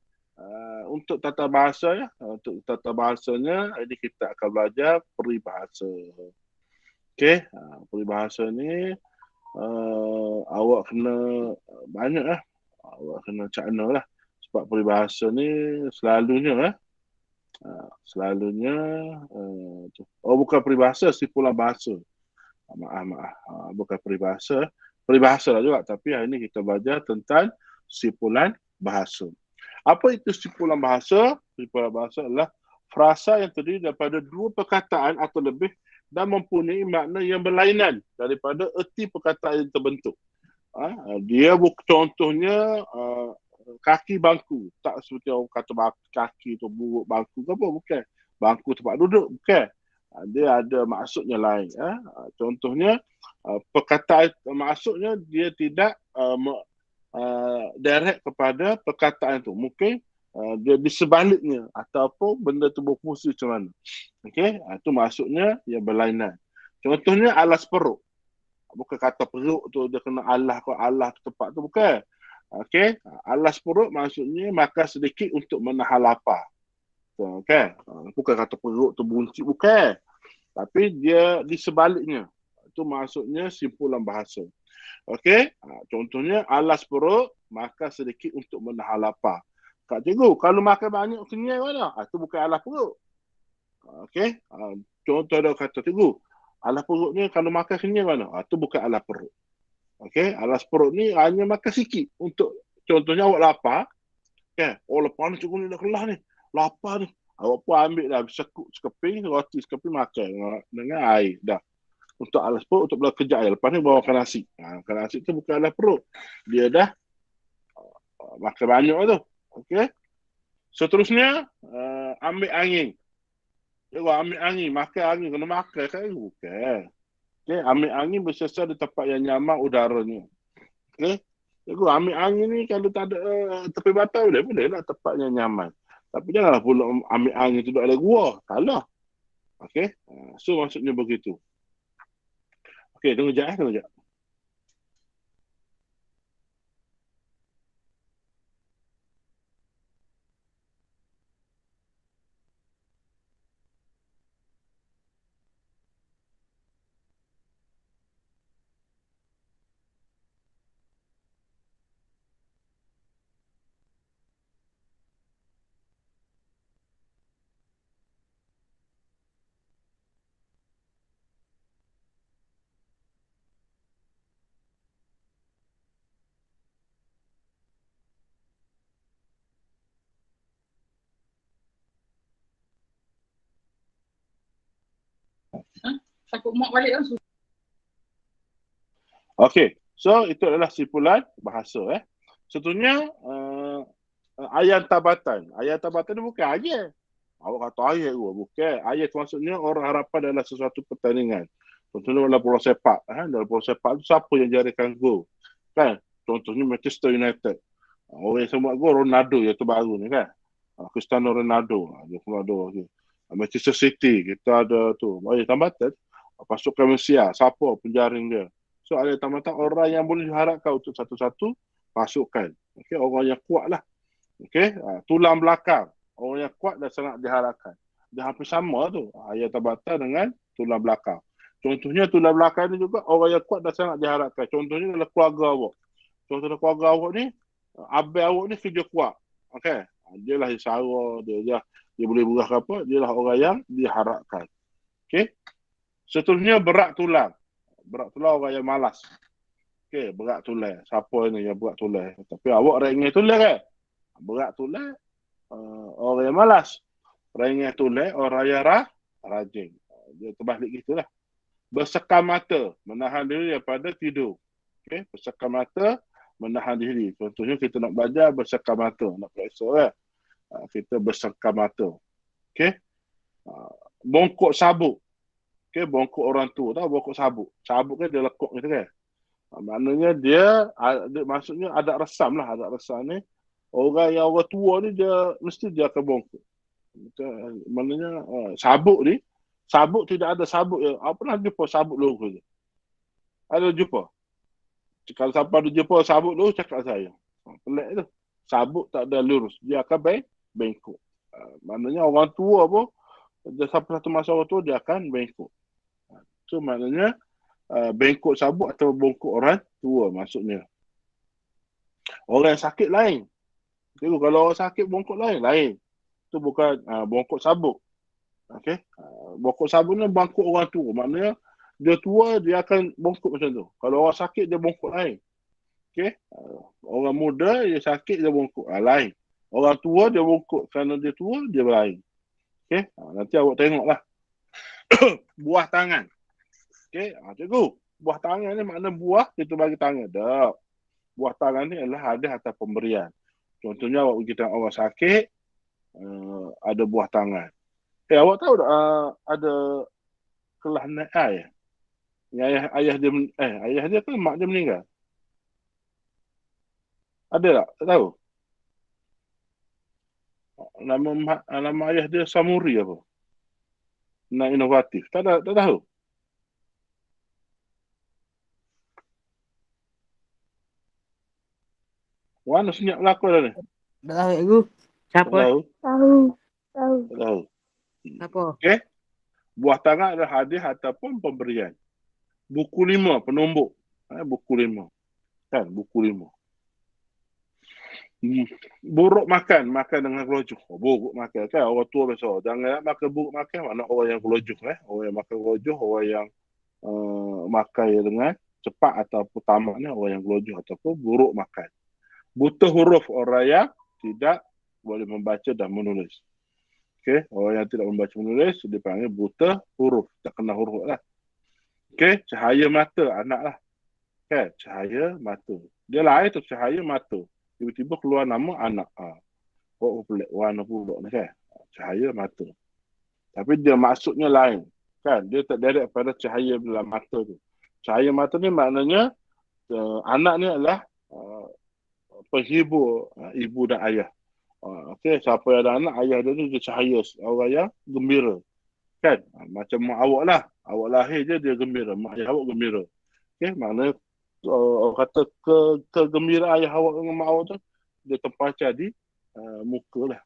untuk tata bahasa untuk tata bahasanya, ini kita akan belajar peribahasa. Okey, peribahasa ni awak kena banyak awak kena cakna lah. Sebab peribahasa ni selalunya bukan peribahasa, simpulan bahasa. Maaf. Bukan peribahasa. Peribahasa lah juga. Tapi hari ni kita belajar tentang simpulan bahasa. Apa itu simpulan bahasa? Simpulan bahasa adalah frasa yang terdiri daripada dua perkataan atau lebih dan mempunyai makna yang berlainan daripada erti perkataan yang terbentuk. Dia contohnya kaki bangku. Tak seperti orang kata kaki tu buruk bangku ke apa, bukan. Bangku tempat duduk, bukan. Dia ada maksudnya lain. Contohnya, perkataan maksudnya dia tidak direct kepada perkataan tu. Mungkin dia di sebaliknya ataupun benda tu berfungsi macam mana. Okey, itu maksudnya yang berlainan. Contohnya alas perut. Bukan kata perut tu dia kena alas ke alas tempat tu, bukan. Okey, alas perut maksudnya makan sedikit untuk menahan lapar. Okey, bukan kata perut tu buncit, bukan. Tapi dia di sebaliknya. Itu maksudnya simpulan bahasa. Okey, contohnya alas perut, makan sedikit untuk menahan lapar. Kak cikgu, kalau makan banyak kenyang mana? Itu bukan alas perut. Okey, contoh dia kata cikgu, alas perut ni kalau makan kenyang mana? Itu bukan alas perut. Okey, alas perut ni hanya makan sikit untuk, contohnya awak lapar. Okay. Lapar ni cikgu ni dah kelah ni. Lapar ni. Awak pun ambil dah sekeping, roti sekeping makan dengan air dah. Untuk alas perut, untuk belah kejap je. Lepas ni bawa makan nasi. Makan nasi tu bukan alas perut. Dia dah makan banyak tu. Okey. Seterusnya, ambil angin. Ambil angin, makan angin. Kena makan kan? Bukan. Okay. Ambil angin bersesar di tempat yang nyaman udaranya. Okay. Cikgu, ambil angin ni kalau tak ada tepi batas boleh lah tempatnya nyaman. Tapi janganlah pula ambil angin tu duduk dalam gua. Salah. Okey. So maksudnya begitu. Okey, tunggu jap. Takut mak balik lah. Okey. So itu adalah simpulan bahasa Contohnya ayat tabatan. Ayat tabatan ni bukan ayat. Awak kata ayat gua, bukan. Ayat maksudnya orang harapan adalah sesuatu pertandingan. Contohnya dalam bola sepak, dalam bola sepak tu siapa yang jadikan gol? Kan? Contohnya Manchester United. Orang yang semua gol Ronaldo yang terbaru ni kan. Cristiano Ronaldo. Okay. Manchester City kita ada tu. Ayat tambatan pasukan Malaysia, siapa penjaring dia. So ayat tambatan orang yang boleh diharapkan untuk satu-satu pasukan. Okey, orang yang kuat lah. Okey, tulang belakang. Orang yang kuat dan sangat diharapkan. Dia hampir sama tu. Ayat tambatan dengan tulang belakang. Contohnya tulang belakang ni juga orang yang kuat dan sangat diharapkan. Contohnya dalam keluarga awak. Contohnya keluarga awak ni, abang awak ni kerja kuat. Okey, dia lah isara, dia boleh berah apa, dia lah orang yang diharapkan. Okey. Seterusnya berat tulang. Berat tulang orang yang malas. Okey, berat tulang. Siapa ni yang berat tulang? Tapi awak ringan tulang kan? Berat tulang orang yang malas. Ringan tulang orang yang rajin. Dia terbalik gitulah. Bersekam mata, menahan diri daripada tidur. Okey, bersekam mata, menahan diri. Contohnya kita nak belajar bersekam mata, nak periksa kan? Kita bersekam mata. Okey. Bongkok sabuk. Okey, bongkok orang tua. Tahu bongkok sabuk? Sabuk kan dia lekuk gitu kan? Maknanya maksudnya ada resam lah. Ada resam ni. Orang tua ni mesti dia akan bongkok. Maknanya sabuk ni, sabuk tidak ada sabuk yang pernah jumpa sabuk lurus je. Ada jumpa? Kalau siapa ada jumpa sabuk lurus, cakap saya. Pelik tu. Sabuk tak ada lurus. Dia akan bengkok. Maknanya orang tua pun, satu masa orang tua dia akan bengkok. So maknanya bengkok sabuk atau bongkok orang tua maksudnya. Orang yang sakit lain. Jadi, kalau orang sakit bongkok lain. Itu bukan bongkok sabuk. Okey. Bongkok sabuk ni bongkok orang tua. Maknanya dia tua dia akan bongkok macam tu. Kalau orang sakit dia bongkok lain. Okey. Orang muda dia sakit dia bongkok lain. Orang tua dia bongkok kerana dia tua dia lain. Okey. Nanti awak tengoklah. Buah tangan. Okey, cikgu, buah tangan ni makna buah kita bagi tangan. Tak. Buah tangan ni adalah hadiah atau pemberian. Contohnya awak kita orang sakit, ada buah tangan. Awak tahu tak ada kelah naik air? Ayah dia kan mak dia meninggal. Ada tak? Tak tahu. Nama ayah dia Samuri apa? Nak inovatif. Tak tahu. Mana senyap belakang dah ni? Tak tahu, cikgu. Siapa? Tahu. Siapa? Okey. Buah tangan adalah hadiah ataupun pemberian. Buku 5, penumbuk. Buku 5. Kan, buku 5. Buruk makan dengan gelojoh. Buruk makan kan, orang tua biasa. Jangan makan buruk makan, mana orang yang gelojoh. Orang yang makan gelojoh, orang yang makan dengan cepat ataupun tamak ni, orang yang gelojoh ataupun buruk makan. Buta huruf, orang yang tidak boleh membaca dan menulis. Okey, orang yang tidak membaca menulis dipanggil buta huruf, tak kena huruf lah. Okey, cahaya mata anak lah. Kan, cahaya mata. Dia lahir tu cahaya mata. Tiba-tiba keluar nama anak. Pelik warna pula ni kan. Cahaya mata. Tapi dia maksudnya lain. Kan, dia tak direct pada cahaya dalam mata tu. Cahaya mata ni maknanya anak ni adalah penghibur ibu dan ayah. Okey, siapa yang ada anak, ayah dia ni dia cahaya, orang yang gembira. Kan? Macam mak awak lah. Awak lahir je dia gembira, mak ayah awak gembira. Okey, maknanya orang kata kegembiraan ayah awak dengan mak awak tu dia terpancar di muka lah.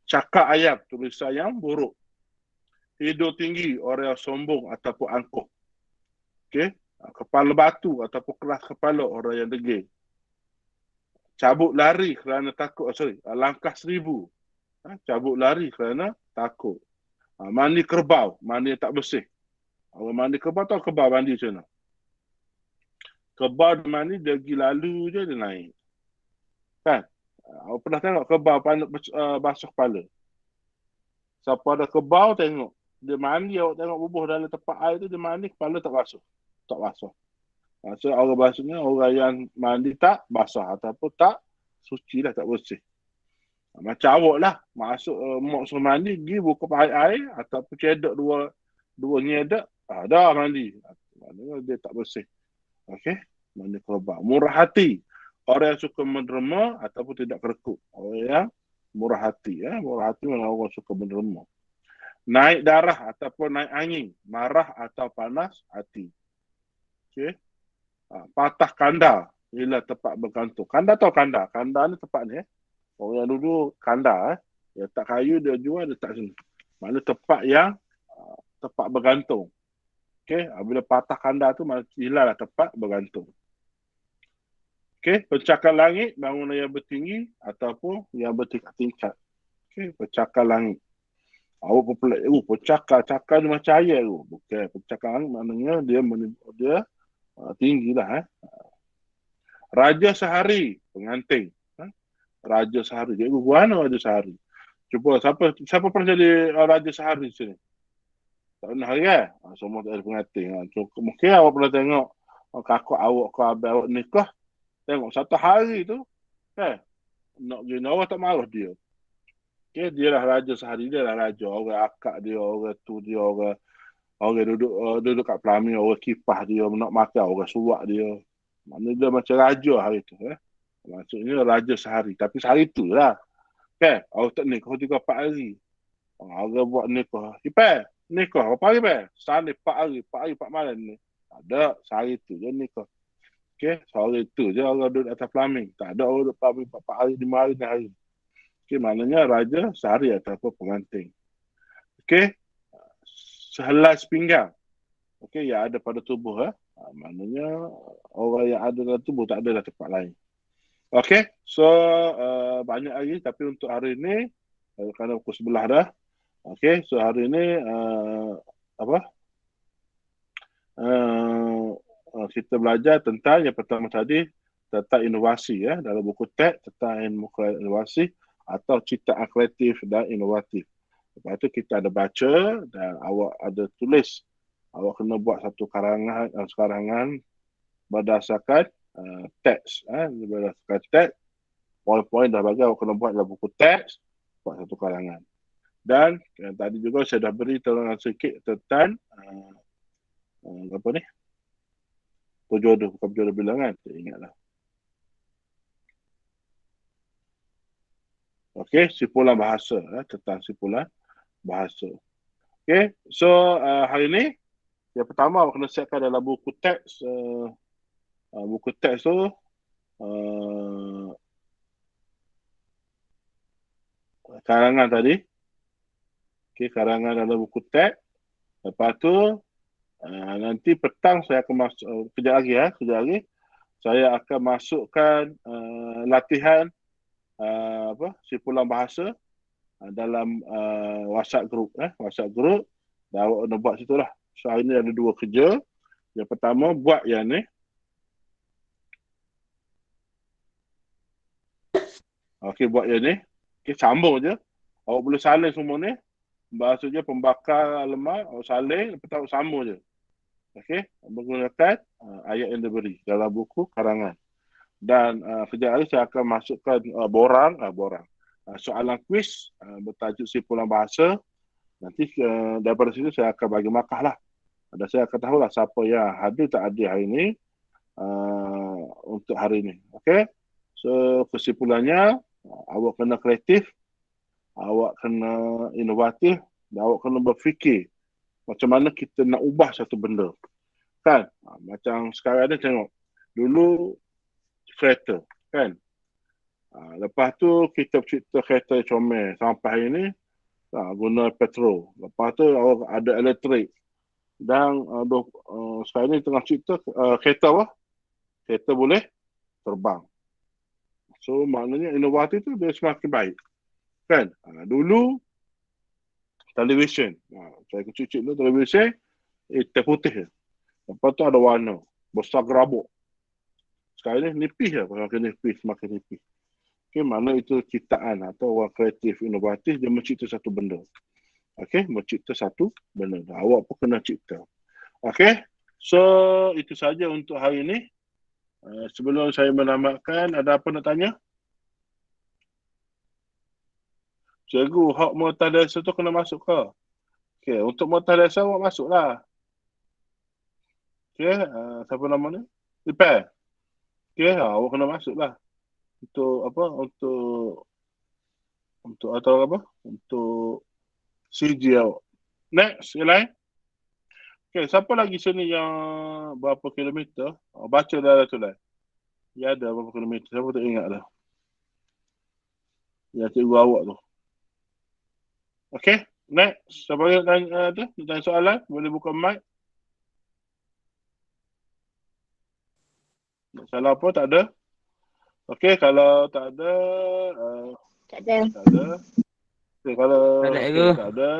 Cakap ayam, tulisan yang buruk. Tidur tinggi, orang yang sombong ataupun angkuh. Okey, kepala batu ataupun keras kepala, orang yang degil. Cabut lari kerana takut, langkah 1000. Cabut lari kerana takut. Mandi kerbau, mandi yang tak bersih. Orang mandi kerbau, tahu kerbau mandi macam mana? Kerbau dia mandi, dia pergi lalu je, dia naik. Kan? Awak pernah tengok kerbau basuh kepala? Siapa ada kerbau, tengok. Dia mandi, awak tengok bubuh dalam tempat air tu, dia mandi, kepala tak basuh. Tak basuh. So, orang basuhnya, orang yang mandi tak basah ataupun tak suci lah, tak bersih. Macam awak lah, masuk mak suruh mandi, pergi buka pakai air ataupun cedok dua nyedok, dah mandi. Maknanya dia tak bersih. Okey, mandi kerbau. Murah hati, orang yang suka menderma ataupun tidak kerekut. Orang yang murah hati. Murah hati mana orang suka menderma. Naik darah ataupun naik angin, marah atau panas hati. Okey. Patah kanda, ialah tempat bergantung. Kanda tahu kanda? Kanda ni tempat ni. Orang yang dulu kanda, dia tak kayu, dia jual, dia tak sini. Mana tempat yang tempat bergantung. Okey, bila patah kanda tu, ialah tempat bergantung. Okey, pencakar langit, bangunan yang bertinggi ataupun yang bertingkat-tingkat. Okey, pencakar langit. Awak pelik, pencakar dia macam air tu. Bukan, pencakar langit maknanya dia tinggi lah. Raja sehari, pengantin. Raja sehari. Cikgu, mana Raja sehari? Cuba, siapa pernah jadi Raja sehari di sini? Tak pernah kan? Semua tak ada pengantin. Mungkin awak pernah tengok kakak awak ke abang awak nikah. Tengok satu hari tu, nak gini, awak tak marah dia. Okay, dia lah Raja sehari, dia lah Raja. Orang akak dia, orang tu dia, orang duduk kat pelami, orang kipah dia, nak makan, orang suak dia. Maknanya dia macam raja hari tu. Maksudnya raja sehari. Tapi sehari tu lah. Kan? Awak tak nikah 3-4 hari. Orang buat nikah. Nikah berapa hari, Sehari 4 hari. 4 hari 4 malam ni. Ada, sehari tu je nikah. Okay? Sehari tu je orang duduk atas pelami. Tak ada orang duduk 4 hari, 5 hari, 6 hari. Okay, maknanya raja sehari ataupun pengantin. Okay? Sehelai sepinggang. Okey, yang ada pada tubuh. Maknanya orang yang ada dalam tubuh tak ada dalam tempat lain. Okey, so banyak lagi. Tapi untuk hari ini, kerana pukul 11 dah. Okey, so hari ini kita belajar tentang yang pertama tadi, tentang inovasi dalam buku teks tentang inovasi atau ciptaan kreatif dan inovatif. Lepas tu kita ada baca dan awak ada tulis. Awak kena buat satu karangan berdasarkan teks. Berdasarkan teks. Poin-poin dah bagi awak kena buat dalam buku teks. Buat satu karangan. Dan tadi juga saya dah beri terangkan sikit tentang penjodoh. Bukan penjodoh bilangan. Saya ingatlah. Okey, simpulan bahasa. Tentang simpulan bahasa. Okay, so hari ni yang pertama awak kena siapkan dalam buku teks. Buku teks tu karangan tadi. Okay, karangan dalam buku teks. Lepas tu nanti petang saya akan masuk kejap lagi saya akan masukkan latihan simpulan bahasa dalam WhatsApp group. WhatsApp group dan awak nak buat situ lah. So hari ni ada 2 kerja. Yang pertama buat yang ni. Okey, buat yang ni. Okey, sambung je. Awak boleh salin semua ni. Bahasa je pembakar lemak, awak salin, lepas tu awak sambung je. Okey, menggunakan ayat yang diberi dalam buku karangan. Dan kejap lagi saya akan masukkan borang. Soalan kuis bertajuk simpulan bahasa. Nanti daripada situ saya akan bagi markah lah. Dan saya akan tahulah siapa yang hadir tak hadir hari ini. untuk hari ini. Okay? So, kesimpulannya, awak kena kreatif, awak kena inovatif, dan awak kena berfikir macam mana kita nak ubah satu benda. Kan? Macam sekarang ni tengok, dulu kereta, kan? Lepas tu kita cipta kereta comel sampai ini guna petrol. Lepas tu ada elektrik. Dan sekarang ni tengah cipta kereta apa? Kereta boleh terbang. So maknanya inovasi tu dia semakin baik. Kan? Dulu televisyen. Saya kecil-kecil dulu televisyen hitam putih je. Lepas tu ada warna. Besar gerabuk. Sekarang ni nipis je. Semakin nipis. Okay, mana itu ciptaan atau orang kreatif, inovatif, dia mencipta satu benda. Okay, mencipta satu benda. Awak pun kena cipta. Okay, so itu saja untuk hari ini. Sebelum saya menamatkan, ada apa nak tanya? Cikgu, hak multidasa tu kena masuk ke? Okay, untuk multidasa awak masuklah. Okay, siapa nama ni? Repair. Okay, awak kena masuklah. Untuk apa? Untuk atau apa? Untuk CG awak. Next, yang lain. Okay, siapa lagi sini yang berapa kilometer? Baca dah tu lah. Ya ada berapa kilometer. Siapa tak ingat dah. Ya cikgu awak tu. Okay, next. Siapa yang tanya soalan? Boleh buka mic. Salah apa? Tak ada? Okay, kalau tak ada. Tak ada. Tak ada. Okay, kalau Tak ada, cikgu. tak ada.